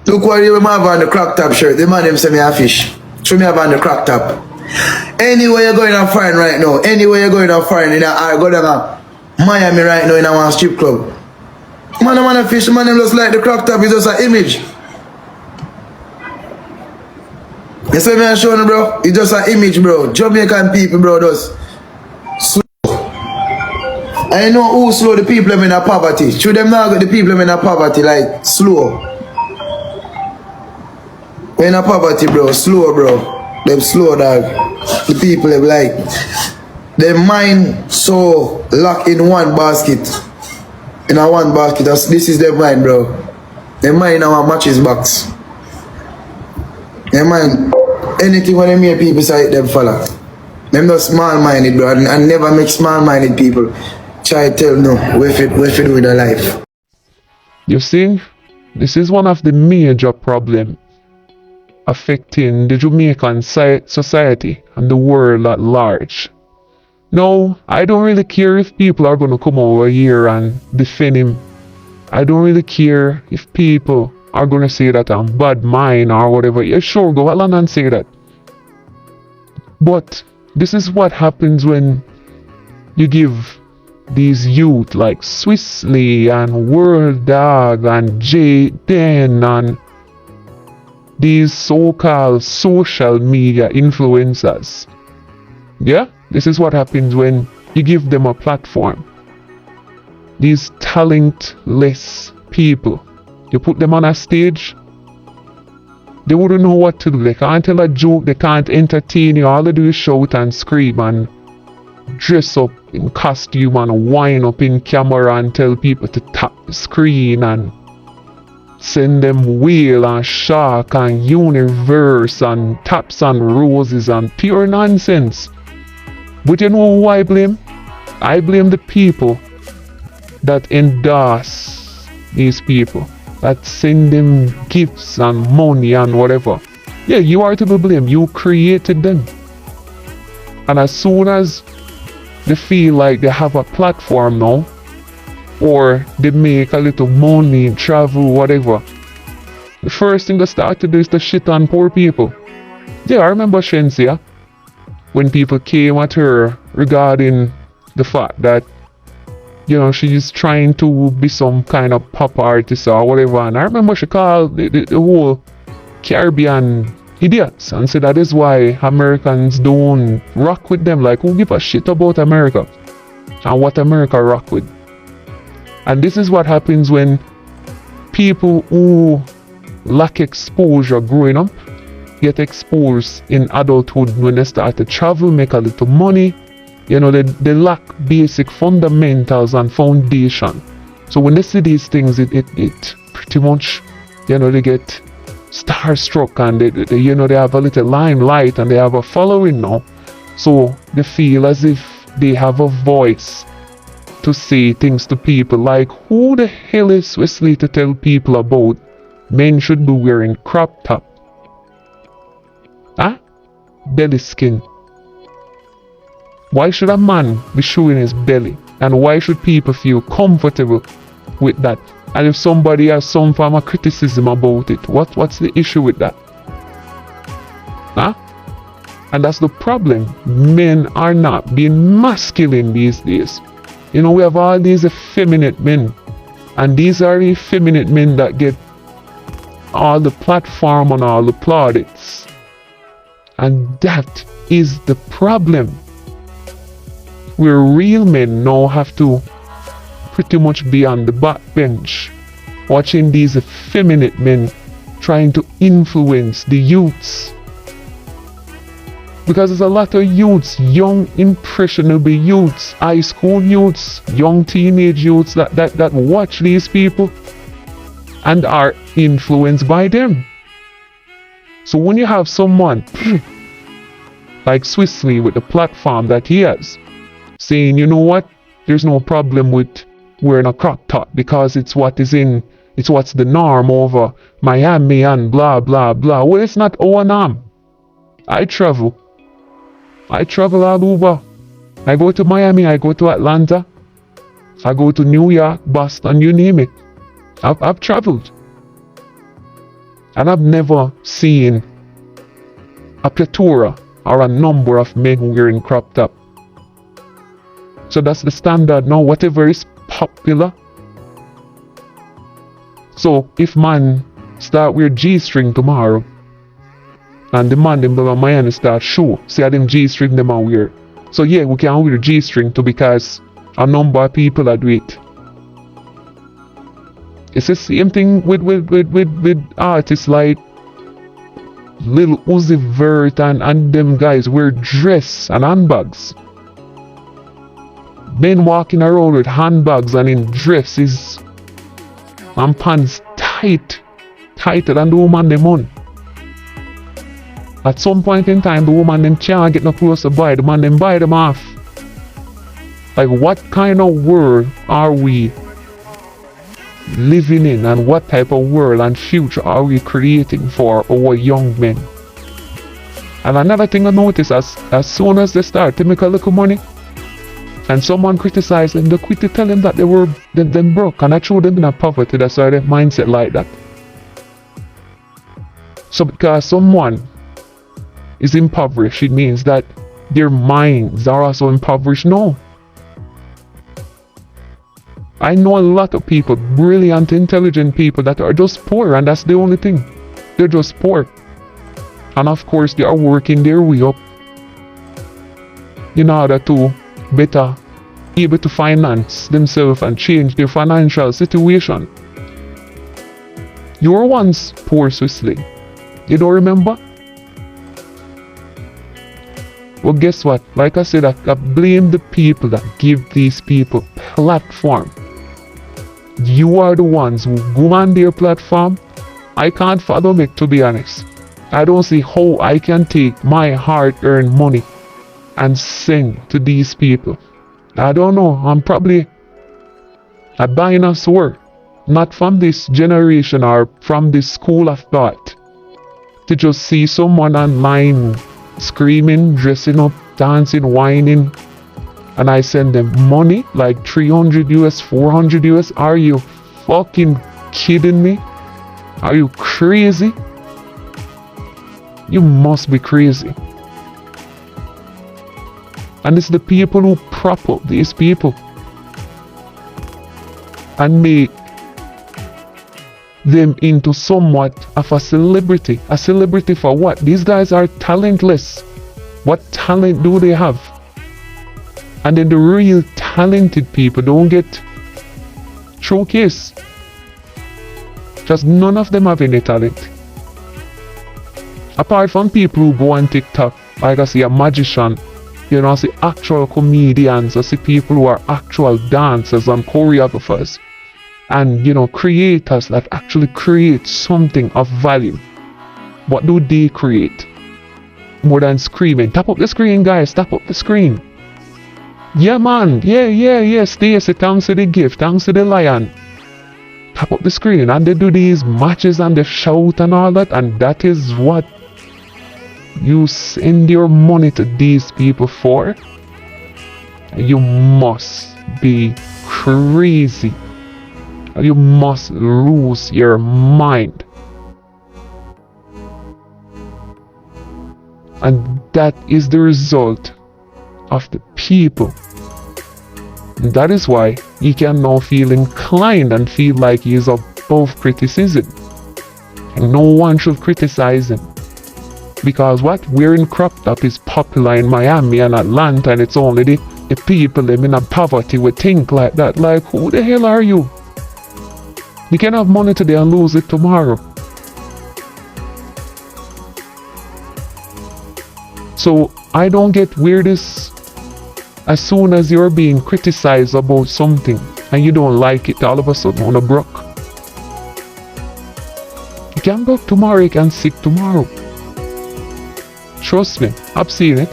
Look what you have on the crop top shirt. The man them say me a fish. So me have on the crop top. Anywhere you're going to foreign right now, anywhere you're going to foreign, I go down to Miami right now in a one strip club. Man, I'm a fish, man, them just like the crop top, it's just an image. You see me showing you, bro? It's just an image, bro. Jamaican people, bro, just slow. I know who slow the people in a poverty. Should them not get the people in a poverty like slow. In a poverty, bro, slow, bro. Them slow, dog. The people them like their mind so locked in one basket. In a one basket. This is their mind, bro. Their mind in a matches box. Their mind, anything when they hear people say them follow. Them not small minded, bro. And never make small minded people try to tell no what it do with their life. You see, this is one of the major problems affecting the Jamaican society and the world at large. No, I don't really care if people are going to come over here and defend him. I don't really care if people are going to say that I'm bad mind or whatever. Yeah, sure, go along and say that. But this is what happens when you give these youth like Swissley and World Dog and Jaden and these so-called social media influencers. Yeah, this is what happens when you give them a platform. These talentless people, you put them on a stage, they wouldn't know what to do. They can't tell a joke, they can't entertain you. All they do is shout and scream and dress up in costume and wind up in camera and tell people to tap the screen and send them whale and shark and universe and taps and roses and pure nonsense. But you know who I blame? I blame the people that endorse these people, that send them gifts and money and whatever. Yeah, you are to be blamed. You created them. And as soon as they feel like they have a platform now, or they make a little money, travel, whatever, the first thing they start to do is to shit on poor people. Yeah, I remember Shensia, when people came at her regarding the fact that, you know, she's trying to be some kind of pop artist or whatever. And I remember she called the whole Caribbean idiots and said that is why Americans don't rock with them. Like, who give a shit about America and what America rock with? And this is what happens when people who lack exposure growing up get exposed in adulthood. When they start to travel, make a little money, you know, they lack basic fundamentals and foundation. So when they see these things, it pretty much, you know, they get starstruck and they you know, they have a little limelight and they have a following now. So they feel as if they have a voice to say things to people like, who the hell is Wesley to tell people about men should be wearing crop top? Huh? Belly skin. Why should a man be showing his belly? And why should people feel comfortable with that? And if somebody has some form of criticism about it, what's the issue with that? Huh? And that's the problem. Men are not being masculine these days. You know, we have all these effeminate men. And these are the effeminate men that get all the platform and all the plaudits. And that is the problem. Where real men now have to pretty much be on the backbench, watching these effeminate men trying to influence the youths. Because there's a lot of youths, young impressionable youths, high school youths, young teenage youths that watch these people and are influenced by them. So when you have someone like Swissley with the platform that he has, saying, you know what, there's no problem with wearing a crop top because it's what's the norm over Miami and blah blah blah. Well, it's not our norm. I travel all over. I go to Miami, I go to Atlanta, I go to New York, Boston, you name it. I've traveled. And I've never seen a plethora or a number of men wearing crop top. So that's the standard now, whatever is popular. So if man start wear G-string tomorrow, and the man them in Miami start show, see how them G-string them are wear. So yeah, we can wear G-string too because a number of people are do it. It's the same thing with artists like Lil Uzi Vert and them guys wear dress and handbags. Men walking around with handbags and in dresses and pants tighter than the woman them on. At some point in time, the woman them can't get no clothes to buy, the man them buy them off. Like, what kind of world are we living in, and what type of world and future are we creating for our young men? And another thing I notice, as soon as they start to make a little money and someone criticize them, they quickly tell them that them broke, and I throw them in a poverty. That's why their mindset like that. So because someone is impoverished, it means that their minds are also impoverished. No. I know a lot of people, brilliant, intelligent people that are just poor, and that's the only thing. They're just poor. And of course, they are working their way up in order to better able to finance themselves and change their financial situation. You were once poor, Swisley. You don't remember? Well, guess what? Like I said, I blame the people that give these people platform. You are the ones who go on their platform. I can't fathom it, to be honest. I don't see how I can take my hard-earned money and send to these people. I don't know. I'm probably a dinosaur, not from this generation or from this school of thought. To just see someone online screaming, dressing up, dancing, whining, and I send them money like 300 US, 400 US. Are you fucking kidding me? Are you crazy? You must be crazy. And it's the people who prop up these people and make them into somewhat of a celebrity. A celebrity for what? These guys are talentless. What talent do they have? And then the real talented people don't get showcased. Just none of them have any talent. Apart from people who go on TikTok, like I see a magician, you know, I see actual comedians, I see people who are actual dancers and choreographers, and you know, creators that actually create something of value. What do they create? More than screaming, tap up the screen guys, tap up the screen. Yeah man, yeah, Stacey, thanks to the gift, thanks to the lion. Tap up the screen, and they do these matches and they shout and all that, and that is what you send your money to these people for. You must be crazy. You must lose your mind. And that is the result of the people. And that is why he can now feel inclined and feel like he is above criticism. And no one should criticize him. Because what? Wearing crop top is popular in Miami and Atlanta, and it's only the people living in poverty would think like that. Like, who the hell are you? You can have money today and lose it tomorrow. So I don't get where this, as soon as you're being criticized about something and you don't like it, all of a sudden on a broke. You can broke tomorrow, you can sick tomorrow. Trust me, I've seen it.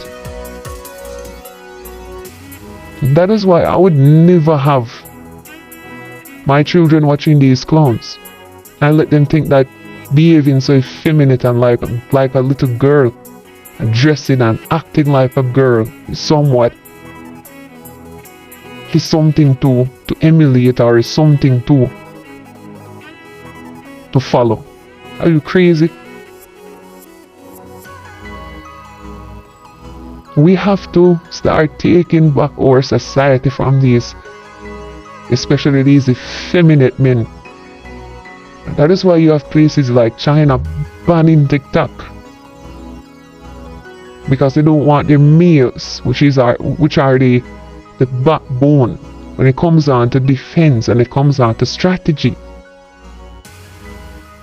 That is why I would never have my children watching these clowns and let them think that behaving so effeminate and like a little girl and dressing and acting like a girl is somewhat is something to emulate or is something to follow. Are you crazy? We have to start taking back our society from these, especially these effeminate men. That is why you have places like China banning TikTok, because they don't want their males, which are the backbone when it comes on to defense and it comes on to strategy.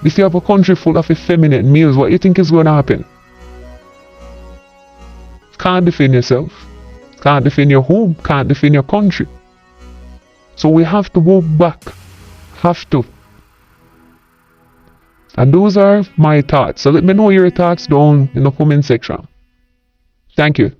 If you have a country full of effeminate males, what do you think is going to happen? Can't defend yourself, can't defend your home, can't defend your country. So we have to go back, have to. And those are my thoughts. So let me know your thoughts down in the comment section. Thank you.